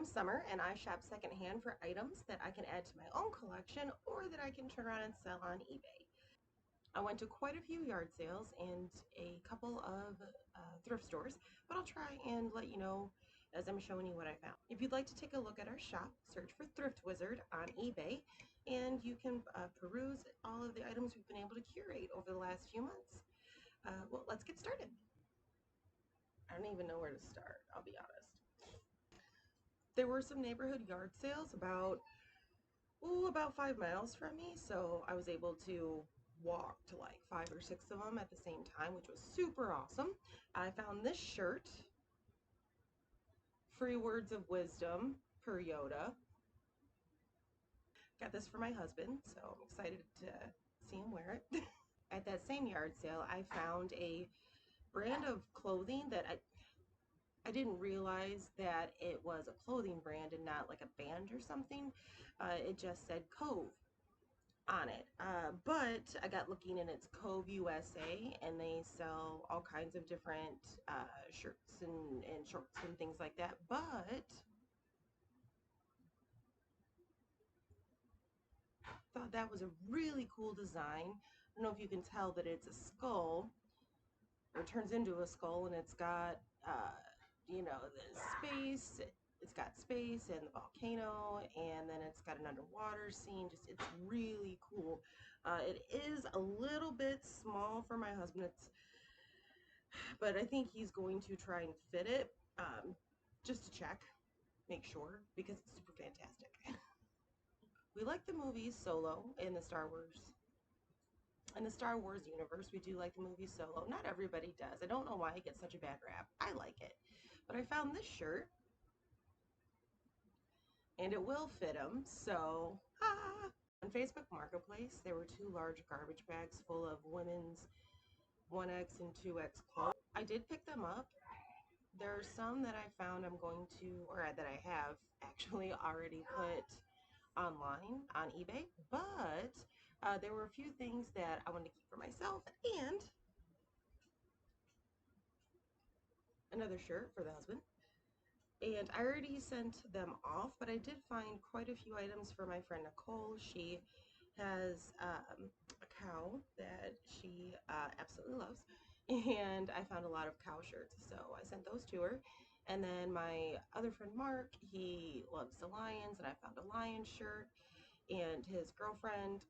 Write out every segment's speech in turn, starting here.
I'm Summer, and I shop secondhand for items that I can add to my own collection or that I can turn around and sell on eBay. I went to quite a few yard sales and a couple of thrift stores, but I'll try and let you know as I'm showing you what I found. If you'd like to take a look at our shop, search for Thrift Wizard on eBay, and you can peruse all of the items we've been able to curate over the last few months. Well, let's get started. I don't even know where to start, I'll be honest. There were some neighborhood yard sales about 5 miles from me, so I was able to walk to like 5 or 6 of them at the same time, which was super awesome. I found this shirt, Free Words of Wisdom per Yoda. Got this for my husband, so I'm excited to see him wear it. At that same yard sale, I found a brand of clothing that I didn't realize that it was a clothing brand and not like a band or something. It just said Cove on it. But I got looking and it's Cove USA, and they sell all kinds of different shirts and shorts and things like that. But thought that was a really cool design. I don't know if you can tell that it's a skull, or it turns into a skull, and it's got the space. It's got space and the volcano, and then it's got an underwater scene. Just, it's really cool. It is a little bit small for my husband. But I think he's going to try and fit it, just to check, make sure, because it's super fantastic. We like the movies Solo in the Star Wars. In the Star Wars universe, we do like the movie Solo. Not everybody does. I don't know why it gets such a bad rap. I like it. But I found this shirt, and it will fit him, so, On Facebook Marketplace, there were 2 large garbage bags full of women's 1X and 2X clothes. I did pick them up. There are some that I found I'm going to, or that I have actually already put online on eBay, but there were a few things that I wanted to keep for myself, and another shirt for the husband. And I already sent them off, but I did find quite a few items for my friend Nicole. She has a cow that she absolutely loves, and I found a lot of cow shirts, so I sent those to her. And then my other friend Mark, he loves the lions, and I found a lion shirt. And his girlfriend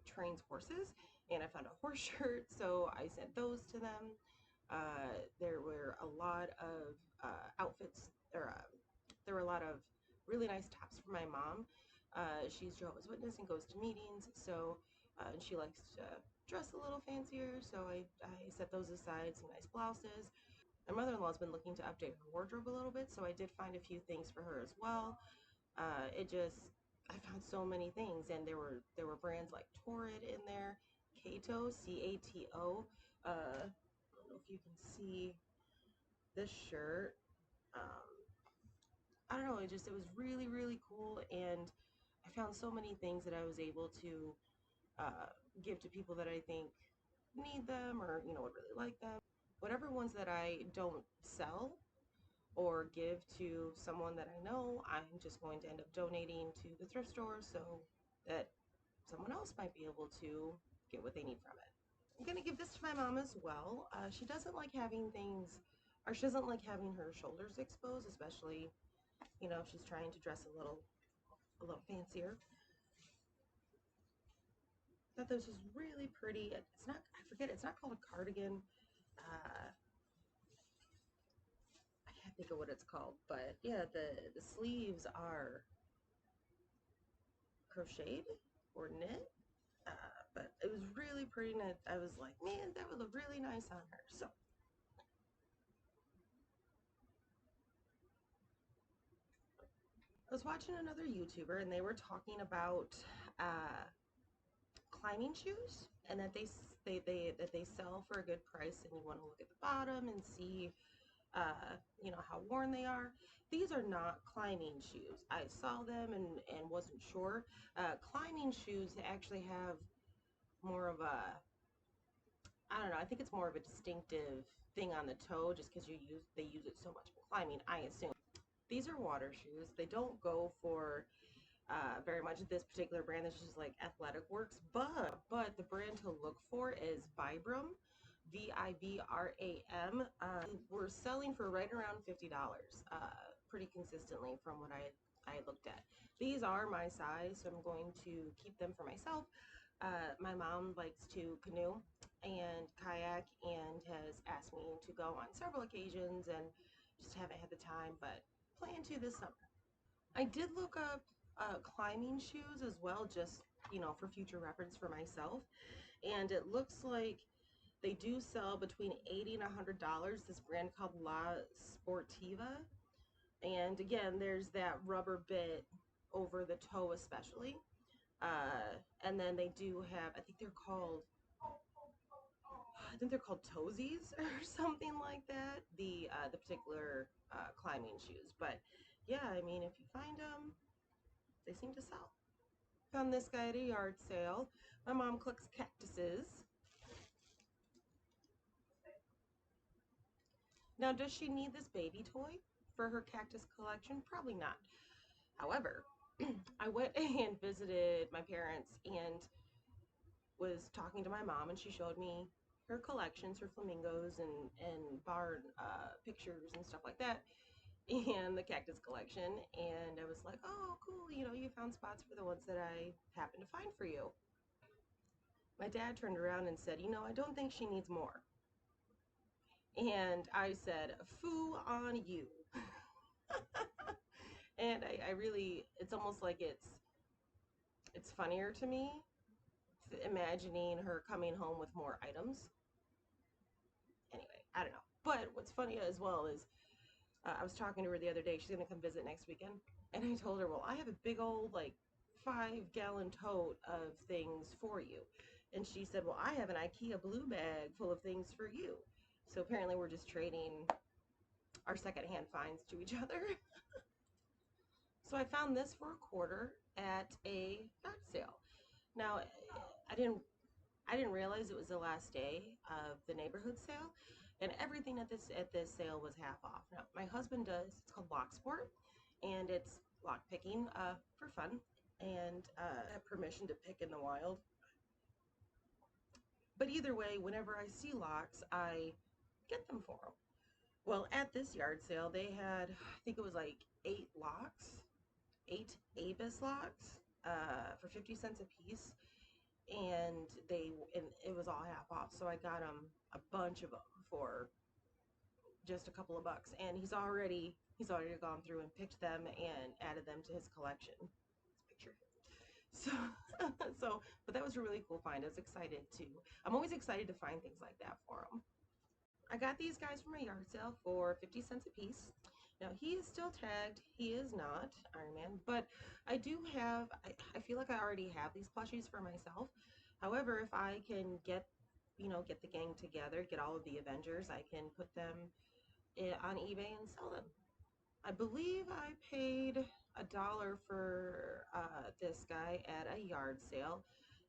trains horses, and I found a horse shirt, so I sent those to them. There were a lot of outfits, or there were a lot of really nice tops for my mom. She's Jehovah's Witness and goes to meetings, so and she likes to dress a little fancier, so I set those aside, some nice blouses. My mother-in-law's been looking to update her wardrobe a little bit, so I did find a few things for her as well. I found so many things, and there were brands like Torrid in there, Cato, Cato. I don't know if you can see this shirt. I don't know, it was really, really cool, and I found so many things that I was able to give to people that I think need them, or would really like them. Whatever ones that I don't sell or give to someone that I know, I'm just going to end up donating to the thrift store so that someone else might be able to get what they need from it. I'm going to give this to my mom as well. She doesn't like having things, or she doesn't like having her shoulders exposed, especially, if she's trying to dress a little fancier. I thought this was really pretty. It's not, I forget, it's not called a cardigan. I can't think of what it's called, but yeah, the sleeves are crocheted or knit. But it was really pretty, and I was like, man, that would look really nice on her. So I was watching another YouTuber, and they were talking about climbing shoes, and that they sell for a good price, and you want to look at the bottom and see how worn they are. These are not climbing shoes. I saw them and wasn't sure. Climbing shoes actually have more of a, I don't know, I think it's more of a distinctive thing on the toe, just because they use it so much for climbing, I assume. These are water shoes. They don't go for very much this particular brand. This is just like athletic works, but the brand to look for is Vibram, Vibram. We're selling for right around $50, pretty consistently from what I looked at. These are my size, so I'm going to keep them for myself. My mom likes to canoe and kayak and has asked me to go on several occasions and just haven't had the time, but plan to this summer. I did look up climbing shoes as well, just for future reference for myself. And it looks like they do sell between $80 and $100. This brand called La Sportiva. And again, there's that rubber bit over the toe, especially. And then they do have, I think they're called toesies or something like that. The particular climbing shoes. But yeah, I mean, if you find them, they seem to sell. Found this guy at a yard sale. My mom collects cactuses. Now, does she need this baby toy for her cactus collection? Probably not. However, I went and visited my parents and was talking to my mom, and she showed me her collections, her flamingos and barn pictures and stuff like that, and the cactus collection. And I was like, oh, cool, you found spots for the ones that I happened to find for you. My dad turned around and said, I don't think she needs more. And I said, foo on you. And I really, it's almost like it's funnier to me imagining her coming home with more items. Anyway, I don't know. But what's funny as well is I was talking to her the other day. She's going to come visit next weekend. And I told her, well, I have a big old, like, 5-gallon tote of things for you. And she said, well, I have an IKEA blue bag full of things for you. So apparently we're just trading our secondhand finds to each other. So I found this for a quarter at a yard sale. Now, I didn't I didn't realize it was the last day of the neighborhood sale, and everything at this sale was half off. Now, my husband does, it's called Lock Sport, and it's lock picking for fun, and I have permission to pick in the wild. But either way, whenever I see locks, I get them for them. Well, at this yard sale, they had, I think it was like 8 locks, 8 Avis locks for 50 cents a piece. And it was all half off, so I got him a bunch of them for just a couple of bucks, and he's already gone through and picked them and added them to his collection. Picture. So but that was a really cool find. I was excited to I'm always excited to find things like that for him. I got these guys from a yard sale for 50 cents a piece. Now, he is still tagged. He is not Iron Man, but I feel like I already have these plushies for myself. However, if I can get the gang together, get all of the Avengers, I can put them on eBay and sell them. I believe I paid $1 for this guy at a yard sale.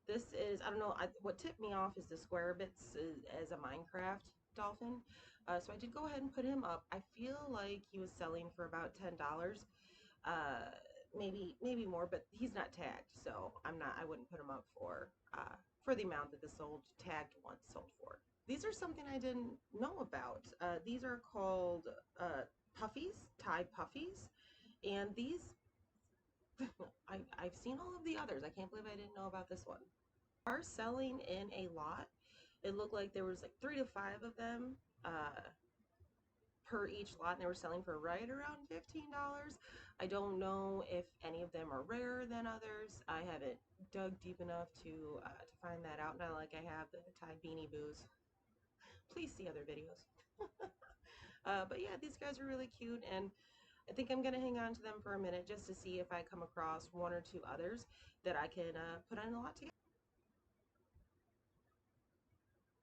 This is, I don't know, what tipped me off is the square bits as a Minecraft dolphin. So I did go ahead and put him up. I feel like he was selling for about $10, uh, maybe more, but he's not tagged, so I wouldn't put him up for the amount that the sold tagged ones sold for. These are something I didn't know about. These are called puffies, Thai puffies, and these I've seen all of the others. I can't believe I didn't know about this one. Are selling in a lot. It looked like there was like 3 to 5 of them per each lot, and they were selling for right around $15. I don't know if any of them are rarer than others. I haven't dug deep enough to find that out. Not like I have the Thai beanie boos. Please see other videos. But yeah, these guys are really cute, and I think I'm going to hang on to them for a minute just to see if I come across 1 or 2 others that I can put on a lot together.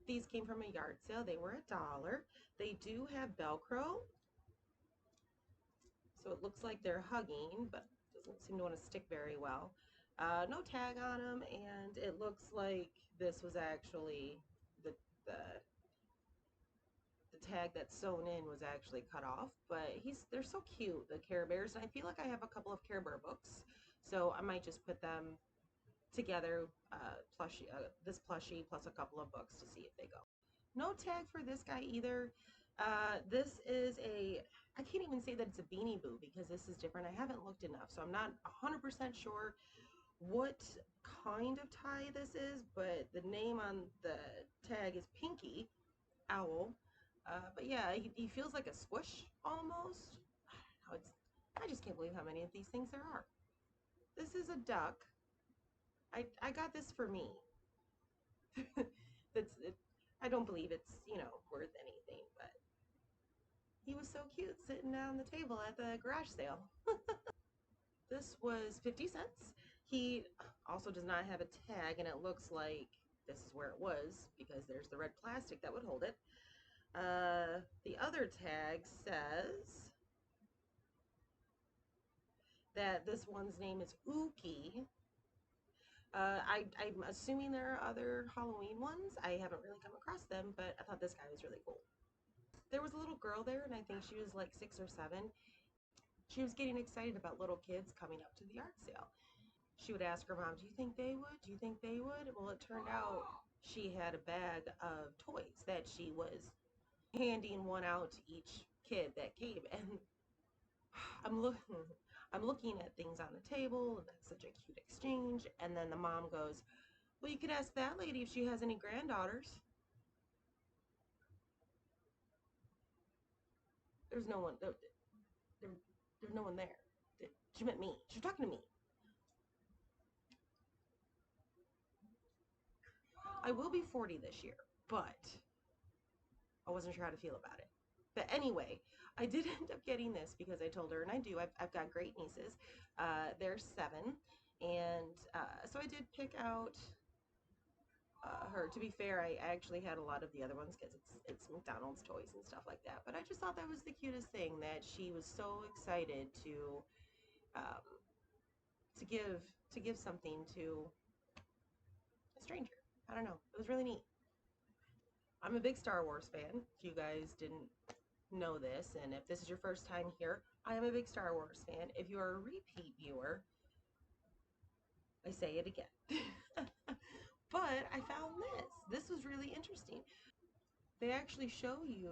These came from a yard sale. They were $1. They do have Velcro, so it looks like they're hugging, but doesn't seem to want to stick very well. No tag on them, and it looks like this was actually the, the the tag that's sewn in was actually cut off, but they're so cute, the Care Bears, and I feel like I have a couple of Care Bear books, so I might just put them together, plushie, this plushie plus a couple of books to see if they go. No tag for this guy either. This is I can't even say that it's a Beanie Boo because this is different. I haven't looked enough, so I'm not 100% sure what kind of tie this is, but the name on the tag is Pinky Owl. But yeah, he feels like a squish almost. I don't know, I just can't believe how many of these things there are. This is a duck. I got this for me. That's it, I don't believe it's, worth anything, but he was so cute sitting down the table at the garage sale. This was 50 cents. He also does not have a tag, and it looks like this is where it was because there's the red plastic that would hold it. The other tag says that this one's name is Ookie. I'm assuming there are other Halloween ones. I haven't really come across them, but I thought this guy was really cool. There was a little girl there, and I think she was like 6 or 7. She was getting excited about little kids coming up to the art sale. She would ask her mom, "Do you think they would? Do you think they would?" Well, it turned out she had a bag of toys that she was handing one out to each kid that came. And I'm looking I'm looking at things on the table, and that's such a cute exchange. And then the mom goes, "Well, you could ask that lady if she has any granddaughters." There's no one there, there's no one there. She meant me. She was talking to me. I will be 40 this year, but I wasn't sure how to feel about it. But anyway, I did end up getting this because I told her, and I do, I've got great nieces. They're 7. And so I did pick out her. To be fair, I actually had a lot of the other ones because it's McDonald's toys and stuff like that. But I just thought that was the cutest thing, that she was so excited um, to give something to a stranger. I don't know. It was really neat. I'm a big Star Wars fan, if you guys didn't know this, and if this is your first time here, I am a big Star Wars fan. If you are a repeat viewer, I say it again. But I found this. This was really interesting. They actually show you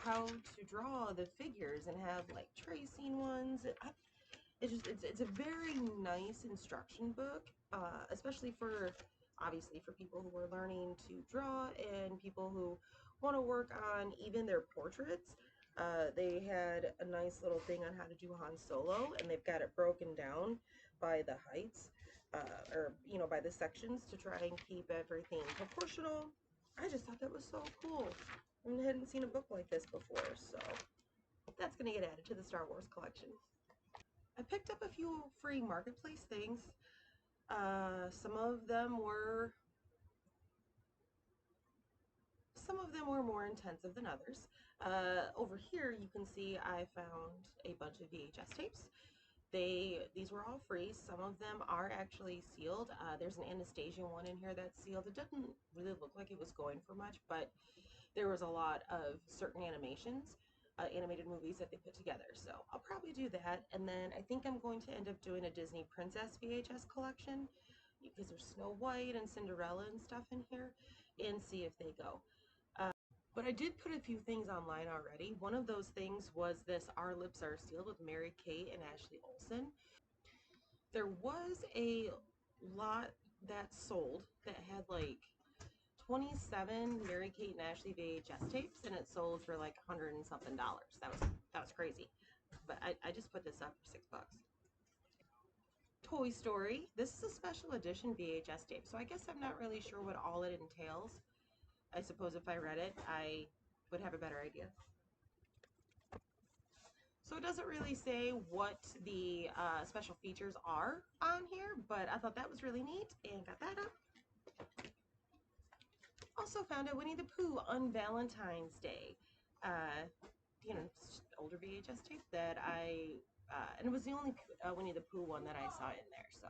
how to draw the figures and have like tracing ones. It's a very nice instruction book, especially for obviously for people who are learning to draw and people who want to work on even their portraits. They had a nice little thing on how to do Han Solo, and they've got it broken down by the heights, or by the sections to try and keep everything proportional. I just thought that was so cool. I hadn't seen a book like this before, so that's gonna get added to the Star Wars collection. I picked up a few free marketplace things. Some of them were more intensive than others. Over here, you can see I found a bunch of VHS tapes. These were all free. Some of them are actually sealed. There's an Anastasia one in here that's sealed. It doesn't really look like it was going for much, but there was a lot of certain animated movies that they put together. So I'll probably do that. And then I think I'm going to end up doing a Disney Princess VHS collection because there's Snow White and Cinderella and stuff in here, and see if they go. But I did put a few things online already. One of those things was this Our Lips Are Sealed with Mary Kate and Ashley Olsen. There was a lot that sold that had like 27 Mary Kate and Ashley VHS tapes, and it sold for like 100 and something dollars. That was crazy. But I just put this up for $6. Toy Story. This is a special edition VHS tape, so I guess I'm not really sure what all it entails. I suppose if I read it, I would have a better idea. So it doesn't really say what the special features are on here, but I thought that was really neat and got that up. Also found a Winnie the Pooh on Valentine's Day. Uh, older VHS tape that and it was the only Winnie the Pooh one that I saw in there. So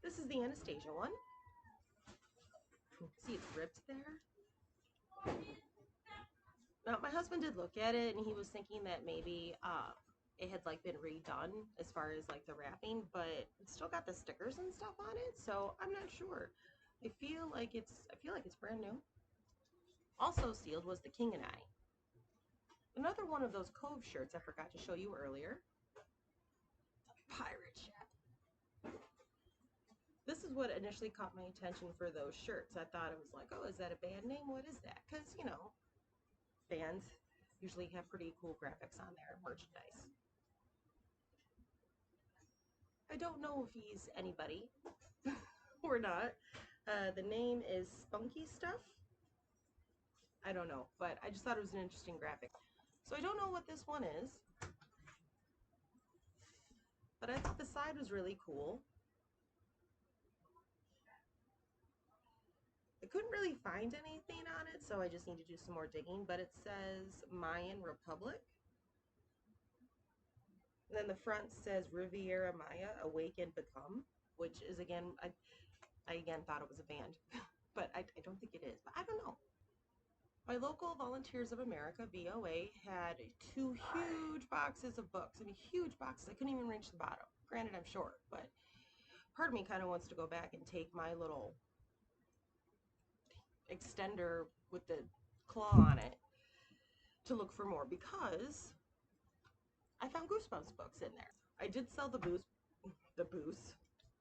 this is the Anastasia one. See, it's ripped there. Now, my husband did look at it and he was thinking that maybe it had like been redone as far as like the wrapping, but it's still got the stickers and stuff on it, so I'm not sure. I feel like it's brand new. Also sealed was the King and I. Another one of those Cove shirts I forgot to show you earlier. Pirate ship. This is what initially caught my attention for those shirts. I thought it was like, oh, is that a band name? What is that? Because, bands usually have pretty cool graphics on their merchandise. I don't know if he's anybody or not. The name is Spunky Stuff. I don't know, but I just thought it was an interesting graphic. So I don't know what this one is, but I thought the side was really cool. I couldn't really find anything on it, so I just need to do some more digging, but it says Mayan Republic. And then the front says Riviera Maya, Awake and Become, which is again, I again thought it was a band, but I don't think it is, but I don't know. My local Volunteers of America, VOA, had two huge boxes of books. I mean, huge boxes. I couldn't even reach the bottom. Granted, I'm short, but part of me kind of wants to go back and take my little extender with the claw on it to look for more because I found Goosebumps books in there. I did sell the booze.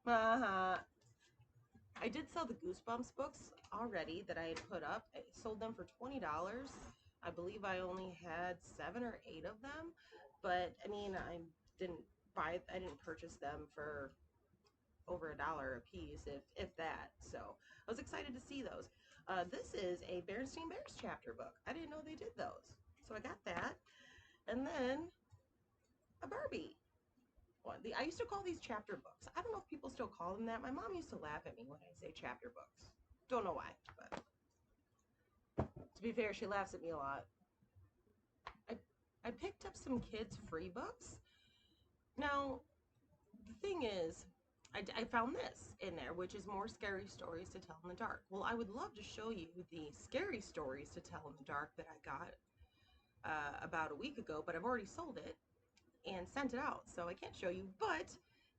Uh-huh. I did sell the Goosebumps books already that I had put up. I sold them for $20. I believe I only had 7 or 8 of them, but I mean, didn't I didn't purchase them for over $1 a piece, if that. So I was excited to see those. This is a Berenstain Bears chapter book. I didn't know they did those, so I got that, and then a Barbie. I used to call these chapter books. I don't know if people still call them that. My mom used to laugh at me when I say chapter books. Don't know why, but to be fair, she laughs at me a lot. I, I picked up some kids' free books. Now, the thing is, I found this in there, which is more scary stories to tell in the dark. Well, I would love to show you the scary stories to tell in the dark that I got about a week ago, but I've already sold it and sent it out, so I can't show you. But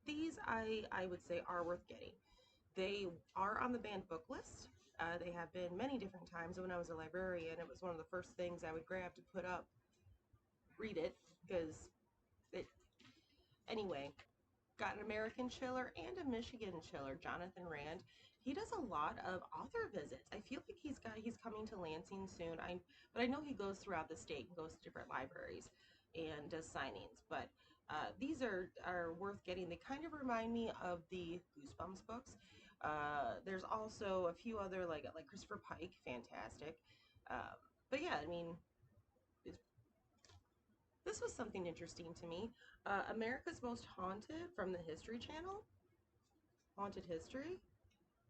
these, I would say, are worth getting. They are on the banned book list. They have been many different times. When I was a librarian, it was one of the first things I would grab to put up, read it, because it, anyway, got an American chiller and a Michigan chiller, Jonathan Rand. He does a lot of author visits. I feel like he's coming to Lansing soon. But I know he goes throughout the state and goes to different libraries and does signings. But these are worth getting. They kind of remind me of the Goosebumps books. There's also a few other like Christopher Pike, fantastic. But yeah, I mean, this was something interesting to me. America's Most Haunted from the History Channel, Haunted History.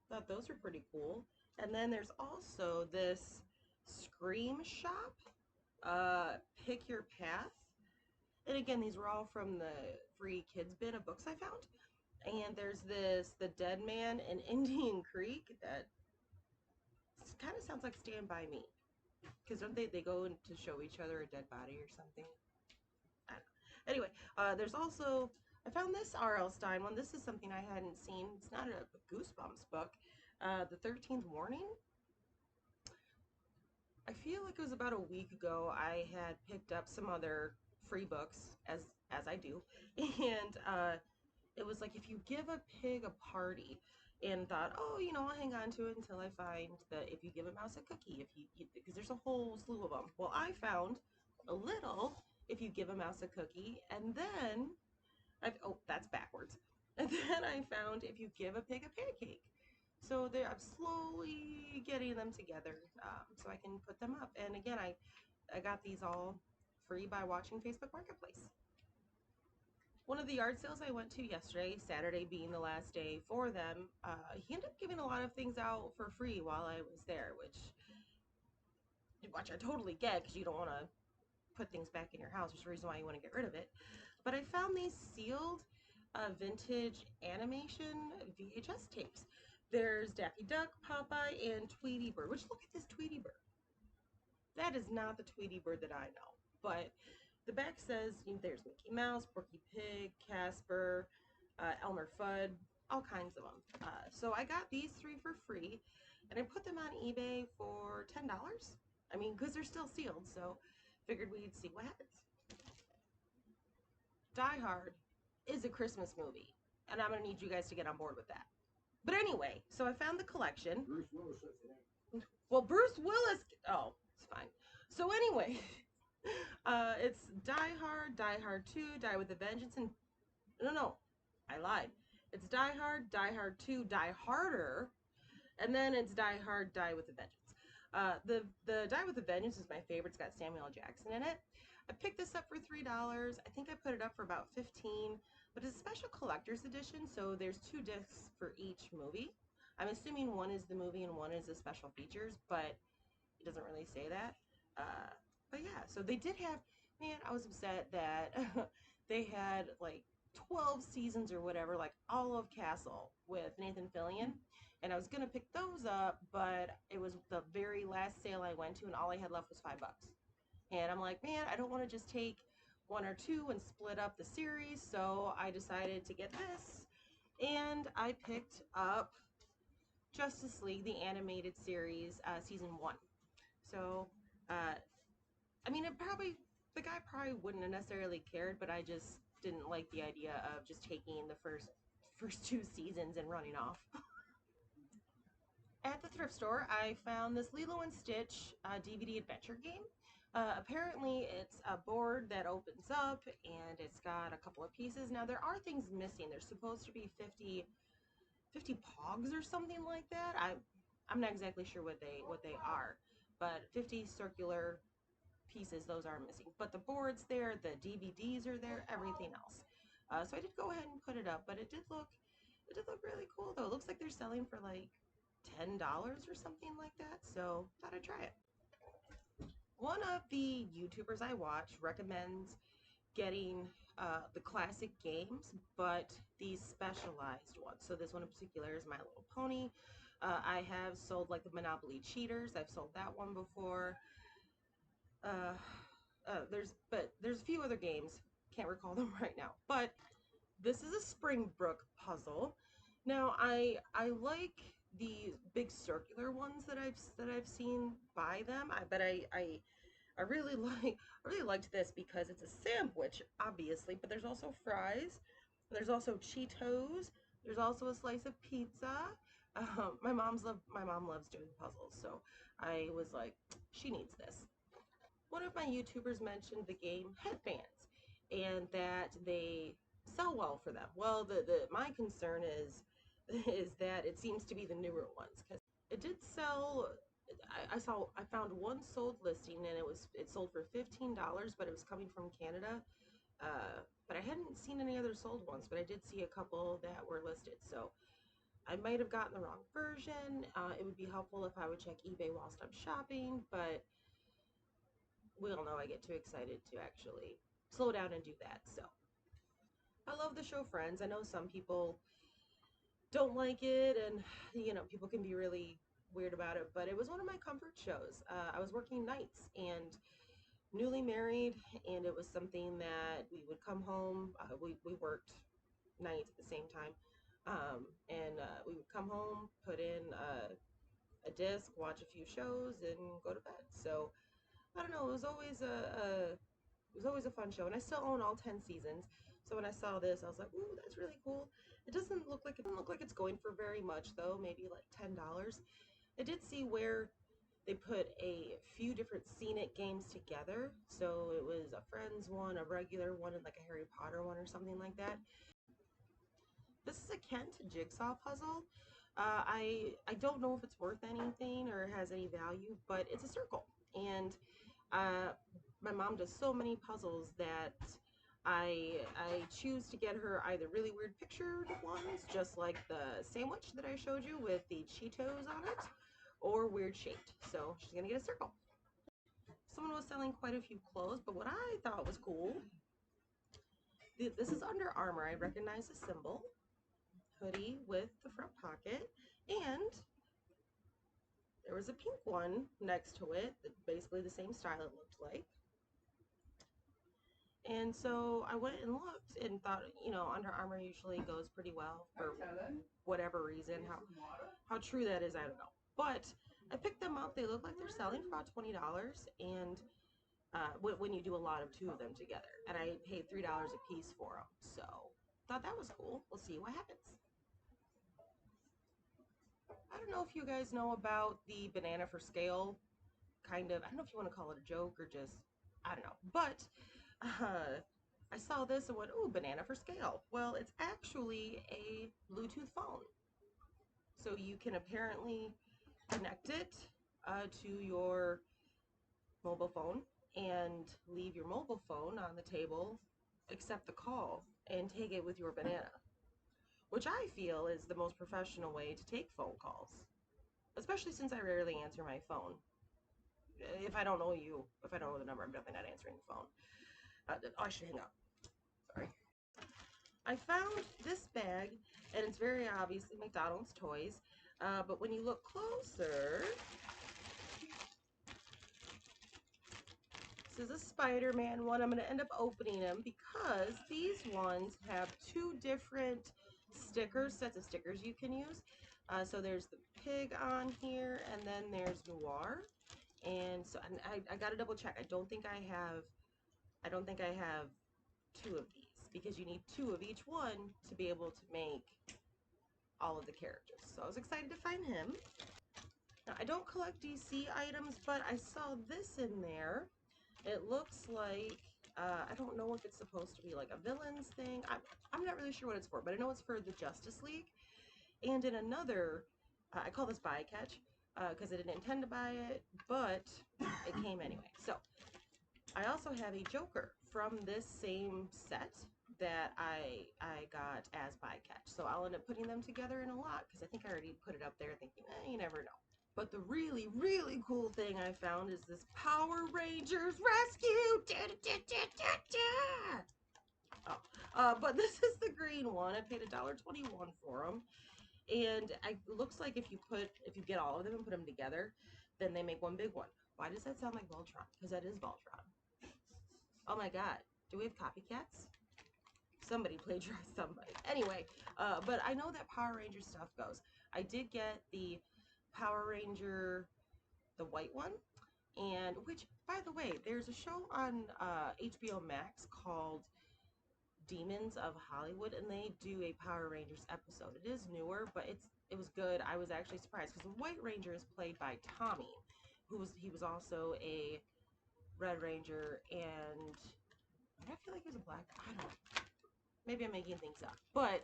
Thought those were pretty cool. And then there's also this Scream Shop, Pick Your Path. And again, these were all from the free kids bin of books I found. And there's The Dead Man in Indian Creek, that kind of sounds like Stand By Me. Because don't they go in to show each other a dead body or something? I don't know. Anyway, there's also, I found this R.L. Stine one. This is something I hadn't seen. It's not a Goosebumps book. The 13th Warning. I feel like it was about a week ago I had picked up some other free books, as I do, and it was like, if you give a pig a party, and thought, oh, I'll hang on to it until I find the if you give a mouse a cookie, because there's a whole slew of them. Well, I found a little if you give a mouse a cookie, and then oh, that's backwards. And then I found if you give a pig a pancake. So I'm slowly getting them together, so I can put them up. And again, I got these all free by watching Facebook Marketplace. One of the yard sales I went to yesterday, Saturday being the last day for them, he ended up giving a lot of things out for free while I was there, which I totally get, because you don't want to put things back in your house. There's a reason why you want to get rid of it. But I found these sealed vintage animation VHS tapes. There's Daffy Duck, Popeye, and Tweety Bird. Which, look at this Tweety Bird. That is not the Tweety bird that I know. But the back says there's Mickey Mouse, Porky Pig, Casper, Elmer Fudd, all kinds of them. So I got these three for free, and I put them on eBay for $10. I mean, because they're still sealed, so figured we'd see what happens. Die Hard is a Christmas movie, and I'm gonna need you guys to get on board with that. But anyway, so I found the collection. Bruce Willis says it ain't. Well, Bruce Willis. Oh, it's fine. So anyway, it's Die Hard, Die Hard 2, Die with a Vengeance, and no, I lied. It's Die Hard, Die Hard 2, Die Harder, and then it's Die Hard, Die with a Vengeance. The Die with a Vengeance is my favorite. It's got Samuel L. Jackson in it. I picked this up for $3. I think I put it up for about $15, but it's a special collector's edition, so there's 2 discs for each movie. I'm assuming one is the movie and one is the special features, but it doesn't really say that. Uh, but yeah, so they did have, man, I was upset that they had like 12 seasons or whatever, like all of Castle with Nathan Fillion. And I was going to pick those up, but it was the very last sale I went to, and all I had left was $5. And I'm like, man, I don't want to just take 1 or 2 and split up the series. So I decided to get this. And I picked up Justice League, the animated series, season 1. So, I mean, the guy probably wouldn't have necessarily cared, but I just didn't like the idea of just taking the first 2 seasons and running off. At the thrift store, I found this Lilo and Stitch DVD adventure game. Apparently, it's a board that opens up, and it's got a couple of pieces. Now, there are things missing. There's supposed to be 50 pogs or something like that. I'm not exactly sure what they are, but 50 circular pieces, those are missing. But the board's there, the DVDs are there, everything else. So I did go ahead and put it up, but it did look really cool though. It looks like they're selling for like $10 or something like that. So thought I'd try it. One of the YouTubers I watch recommends getting the classic games, but these specialized ones. So this one in particular is My Little Pony. I have sold like the Monopoly Cheaters. I've sold that one before. Uh, there's a few other games. Can't recall them right now. But this is a Springbrook puzzle. Now I like the big circular ones that I've seen by them. I really I really liked this because it's a sandwich, obviously, but there's also fries, there's also Cheetos, there's also a slice of pizza. My mom loves doing puzzles, so I was like, she needs this. One of my YouTubers mentioned the game Headbands and that they sell well for them. Well, the my concern is that it seems to be the newer ones because it did sell. I found one sold listing and it sold for $15, but it was coming from Canada. But I hadn't seen any other sold ones, but I did see a couple that were listed. So I might have gotten the wrong version. It would be helpful if I would check eBay whilst I'm shopping, but we all know I get too excited to actually slow down and do that. So I love the show Friends. I know some people don't like it, and people can be really weird about it, but it was one of my comfort shows. I was working nights and newly married, and it was something that we would come home. We worked nights at the same time, and we would come home, put in a disc, watch a few shows, and go to bed. So I don't know. It was always a fun show, and I still own all 10 seasons. So when I saw this, I was like, "Ooh, that's really cool." It doesn't look like it's going for very much though, maybe like $10. I did see where they put a few different scenic games together. So it was a Friends one, a regular one, and like a Harry Potter one or something like that. This is a Kent jigsaw puzzle. I don't know if it's worth anything or has any value, but it's a circle, and uh, my mom does so many puzzles that I choose to get her either really weird pictured ones, just like the sandwich that I showed you with the Cheetos on it, or weird shaped. So she's gonna get a circle. Someone was selling quite a few clothes, but what I thought was cool. This is Under Armour. I recognize the symbol. Hoodie with the front pocket, and there was a pink one next to it, basically the same style it looked like. And so I went and looked and thought, you know, Under Armour usually goes pretty well for whatever reason. How true that is, I don't know. But I picked them up. They look like they're selling for about $20, and when you do a lot of two of them together. And I paid $3 a piece for them. So thought that was cool. We'll see what happens. I don't know if you guys know about the banana for scale kind of, I don't know if you want to call it a joke or just, I don't know. But I saw this and went, ooh, banana for scale. Well, it's actually a Bluetooth phone. So you can apparently connect it to your mobile phone and leave your mobile phone on the table, accept the call, and take it with your banana, which I feel is the most professional way to take phone calls, especially since I rarely answer my phone. If I don't know you, if I don't know the number, I'm definitely not answering the phone. I should hang up. Sorry. I found this bag, and it's very obviously McDonald's toys, but when you look closer, this is a Spider-Man one. I'm going to end up opening them because these ones have two different stickers, sets of stickers you can use. So there's the pig on here, and then there's Noir. And so I got to double check. I don't think I have two of these because you need two of each one to be able to make all of the characters. So I was excited to find him. Now, I don't collect DC items, but I saw this in there. It looks like, I don't know if it's supposed to be like a villains thing. I'm not really sure what it's for, but I know it's for the Justice League. And in another, I call this buy catch, because I didn't intend to buy it, but it came anyway. So, I also have a Joker from this same set that I got as buy catch. So I'll end up putting them together in a lot, because I think I already put it up there thinking, you never know. But the really, really cool thing I found is this Power Rangers Rescue! Da, da, da, da, da. Oh, but this is the green one. I paid $1.21 for them. And it looks like if you get all of them and put them together, then they make one big one. Why does that sound like Voltron? Because that is Voltron. Oh my god. Do we have copycats? Somebody plagiarized somebody. Anyway, but I know that Power Ranger stuff goes. I did get the Power Ranger, the white one, and which, by the way, there's a show on HBO Max called Demons of Hollywood, and they do a Power Rangers episode. It is newer, but it was good. I was actually surprised because the White Ranger is played by Tommy, he was also a Red Ranger, and I feel like he was a black. I don't know. Maybe I'm making things up, but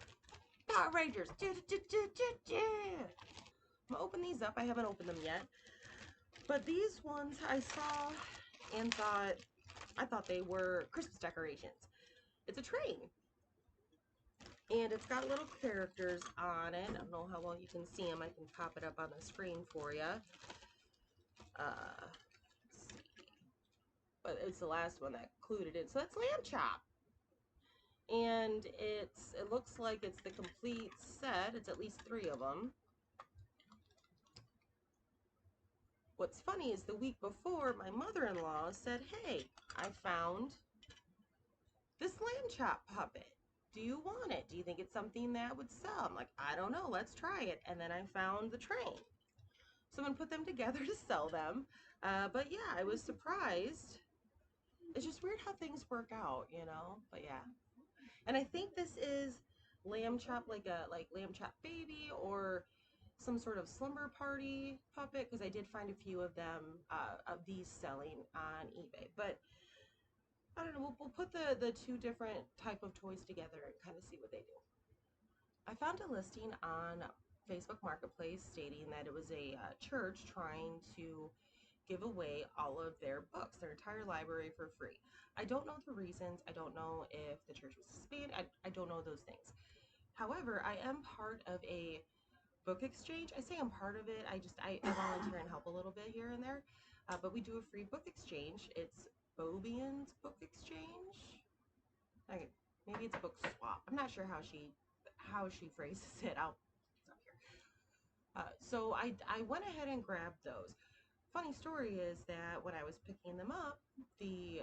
Power Rangers. I'm gonna open these up. I haven't opened them yet, but these ones I saw and I thought they were Christmas decorations. It's a train. And it's got little characters on it. I don't know how well you can see them. I can pop it up on the screen for you. Let's see. But it's the last one that included it. So that's Lamb Chop. And it looks like it's the complete set. It's at least 3 of them. What's funny is the week before, my mother-in-law said, hey, I found this Lamb Chop puppet. Do you want it? Do you think it's something that would sell? I'm like, I don't know. Let's try it. And then I found the train. Someone put them together to sell them. But yeah, I was surprised. It's just weird how things work out, you know? But yeah. And I think this is Lamb Chop, like Lamb Chop Baby or some sort of slumber party puppet, because I did find a few of them, of these selling on eBay. But I don't know, we'll put the 2 different type of toys together and kind of see what they do. I found a listing on Facebook Marketplace stating that it was a church trying to give away all of their books, their entire library for free. I don't know the reasons. I don't know if the church was disbanded. I don't know those things. However, I am part of a book exchange. I say I'm part of it. I volunteer and help a little bit here and there. But we do a free book exchange. It's Bobian's Book Exchange. Maybe it's book swap. I'm not sure how she phrases it. It's up here. So I went ahead and grabbed those. Funny story is that when I was picking them up, the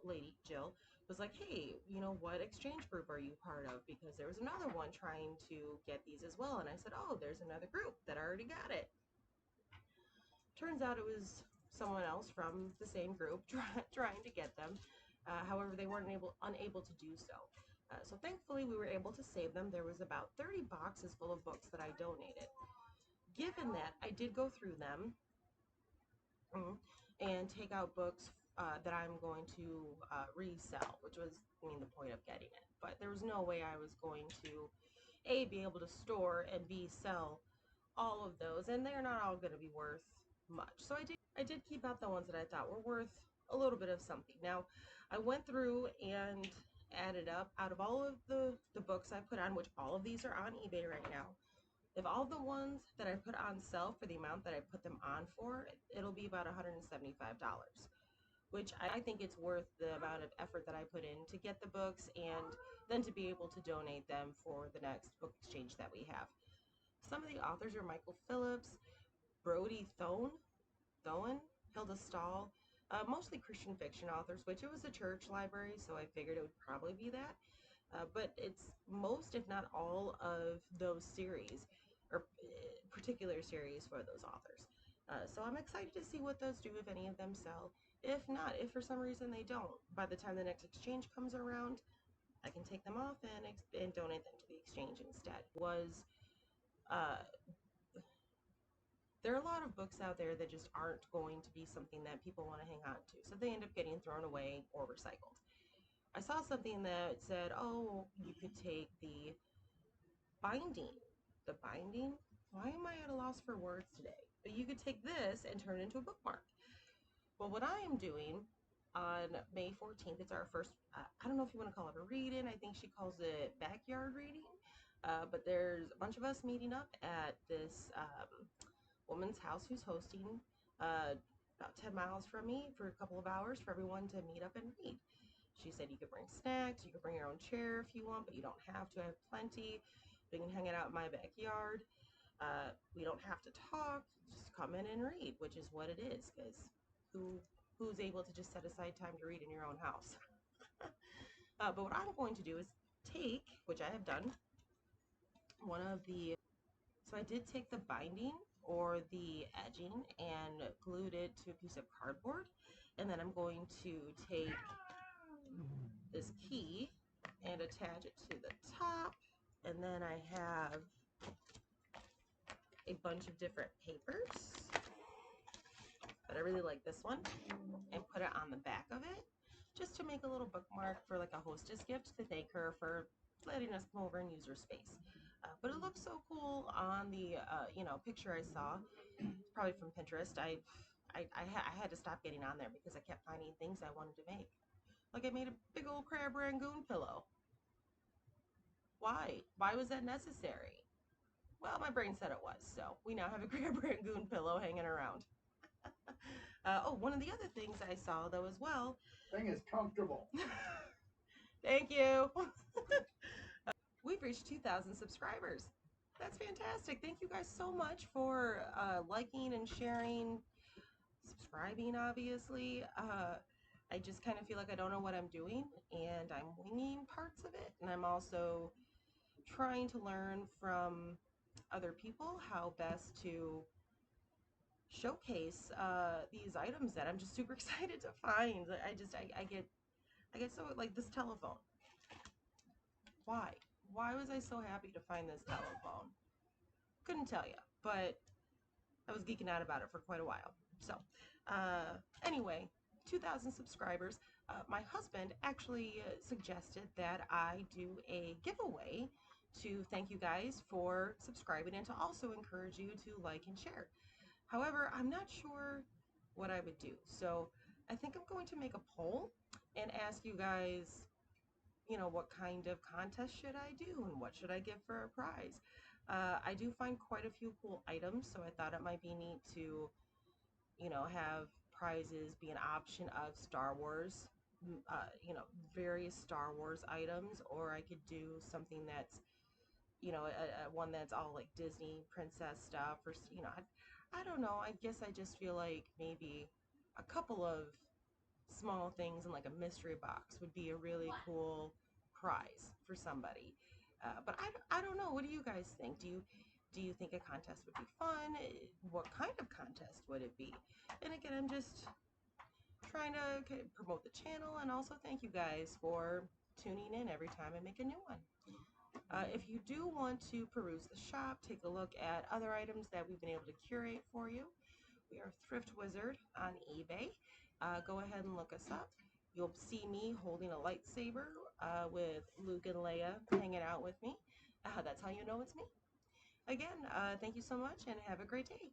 lady, Jill, was like, hey, you know, what exchange group are you part of? Because there was another one trying to get these as well. And I said, oh, there's another group that already got it. Turns out it was someone else from the same group trying to get them. However, they weren't unable to do so. So thankfully, we were able to save them. There was about 30 boxes full of books that I donated. Given that, I did go through them and take out books that I'm going to resell, which was, I mean, the point of getting it. But there was no way I was going to, A, be able to store, and B, sell all of those, and they're not all going to be worth much. So I did keep out the ones that I thought were worth a little bit of something. Now, I went through and added up, out of all of the books I put on, which all of these are on eBay right now, if all the ones that I put on sale for the amount that I put them on for, it'll be about $175, which I think it's worth the amount of effort that I put in to get the books and then to be able to donate them for the next book exchange that we have. Some of the authors are Michael Phillips, Brody Thoen, Hilda Stahl, mostly Christian fiction authors, which it was a church library, so I figured it would probably be that. But it's most, if not all, of those series, or particular series for those authors. So I'm excited to see what those do, if any of them sell. If not, if for some reason they don't, by the time the next exchange comes around, I can take them off and donate them to the exchange instead. Uh, there are a lot of books out there that just aren't going to be something that people want to hang on to, so they end up getting thrown away or recycled. I saw something that said, oh, you could take the binding. The binding? Why am I at a loss for words today? But you could take this and turn it into a bookmark. Well, what I am doing on May 14th, it's our first, I don't know if you want to call it a read-in. I think she calls it backyard reading. But there's a bunch of us meeting up at this woman's house who's hosting about 10 miles from me for a couple of hours for everyone to meet up and read. She said you could bring snacks, you could bring your own chair if you want, but you don't have to. I have plenty. We can hang it out in my backyard. We don't have to talk. Just come in and read, which is what it is, because who's able to just set aside time to read in your own house? But what I'm going to do is take, which I have done, so I did take the binding or the edging and glued it to a piece of cardboard, and then I'm going to take this key and attach it to the top, and then I have a bunch of different papers, but I really like this one, and put it on the back of it just to make a little bookmark for like a hostess gift to thank her for letting us come over and use her space. But it looks so cool on the picture I saw, probably from Pinterest. I had to stop getting on there because I kept finding things I wanted to make. Like I made a big old crab rangoon pillow. Why? Why was that necessary? Well, my brain said it was, so we now have a crab rangoon pillow hanging around. Oh, one of the other things I saw, though, as well. Thing is comfortable. Thank you. We've reached 2,000 subscribers. That's fantastic. Thank you guys so much for liking and sharing, subscribing, obviously. I just kind of feel like I don't know what I'm doing, and I'm winging parts of it, and I'm also trying to learn from other people how best to showcase these items that I'm just super excited to find. I get so, like, this telephone. Why? Why was I so happy to find this telephone? Couldn't tell you, but I was geeking out about it for quite a while. So, anyway, 2,000 subscribers. My husband actually suggested that I do a giveaway to thank you guys for subscribing and to also encourage you to like and share. However, I'm not sure what I would do. So I think I'm going to make a poll and ask you guys, what kind of contest should I do and what should I give for a prize? I do find quite a few cool items, so I thought it might be neat to, have prizes be an option of Star Wars, various Star Wars items, or I could do something that's one that's all like Disney princess stuff, or I don't know. I guess I just feel like maybe a couple of small things in like a mystery box would be a really cool prize for somebody. But I don't know. What do you guys think? Do you think a contest would be fun? What kind of contest would it be? And again, I'm just trying to promote the channel and also thank you guys for tuning in every time I make a new one. If you do want to peruse the shop, take a look at other items that we've been able to curate for you. We are Thrift Wizard on eBay. Go ahead and look us up. You'll see me holding a lightsaber with Luke and Leia hanging out with me. That's how you know it's me. Again, thank you so much and have a great day.